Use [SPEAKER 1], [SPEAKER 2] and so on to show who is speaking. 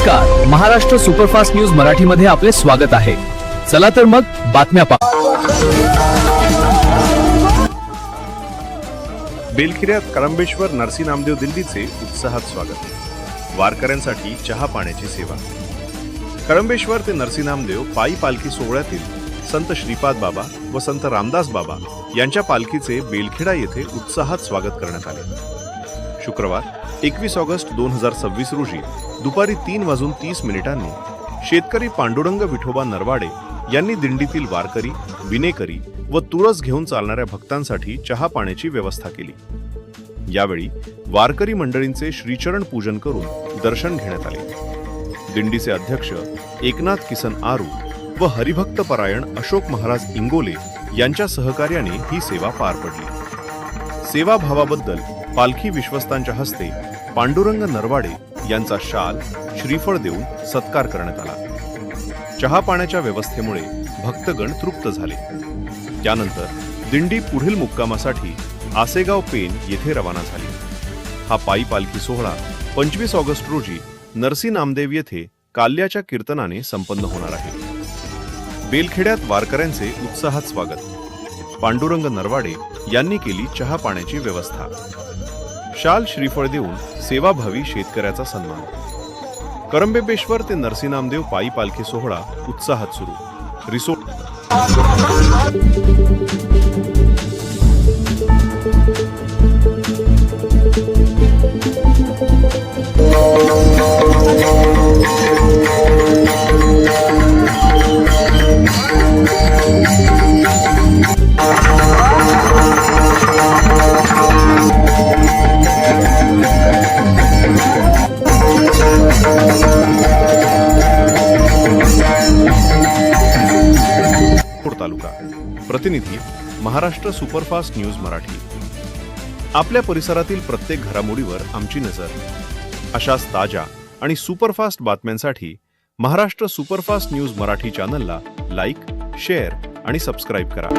[SPEAKER 1] नमस्कार, Maharashtra superfast news मराठीमध्ये आपले स्वागत आहे. चला तर मग बातम्या
[SPEAKER 2] बेलखिऱ्यात कळंबेश्वर नरसी नामदेव दिंडीचे उत्साहात स्वागत. वारकऱ्यांसाठी चहा पाण्याची सेवा. कळंबेश्वर ते नरसी नामदेव पायी पालखी सोहळ्यातील संत श्रीपाद बाबा व संत रामदास बाबा यांच्या पालखीचे बेलखेडा येथे उत्साहात स्वागत करण्यात आले. शुक्रवार 21 ऑगस्ट 2026 रोजी दुपारी 3:30 शेतकरी पांडुरंग विठोबा नरवाडे यांनी दिंडीतील वारकरी, विनेकरी व तुळस घेऊन चालणाऱ्या भक्तांसाठी चहा पाण्याची व्यवस्था केली. यावेळी वारकरी मंडळींचे श्रीचरण पूजन करून दर्शन घेण्यात आले. दिंडीचे अध्यक्ष एकनाथ किसन आरू व हरिभक्त परायण अशोक महाराज इंगोले यांच्या सहकार्याने ही सेवा पार पडली. सेवाभावाबद्दल पालखी विश्वस्तांच्या हस्ते पांडुरंग नरवाडे यांचा शाल, श्रीफळ देऊन सत्कार करण्यात आला. चहा पाण्याच्या व्यवस्थेमुळे भक्तगण तृप्त झाले. त्यानंतर दिंडी पुढील मुक्कामासाठी आसेगाव पेन येथे रवाना झाली. हा पायी पालखी सोहळा 25 ऑगस्ट रोजी नरसी नामदेव येथे काल्याच्या कीर्तनाने संपन्न होणार आहे. बेलखेड्यात वारकऱ्यांचे उत्साहात स्वागत. पांडुरंग नरवाडे यांनी केली चहा पाण्याची व्यवस्था. शाल, श्रीफळ देऊन सेवाभावी शेतकऱ्याचा सन्मान. करंबेश्वर ते नरसी नामदेव पायी पालखी सोहळा उत्साहात सुरू. रिसोर्ट तालुका. प्रतिनिधी महाराष्ट्र सुपरफास्ट न्यूज मराठी. आपल्या परिसरातील प्रत्येक घडामोडीवर आमची नजर. अशाच ताज्या आणि सुपरफास्ट बातम्यांसाठी महाराष्ट्र सुपरफास्ट न्यूज मराठी चॅनलला लाईक, शेअर आणि सबस्क्राईब करा.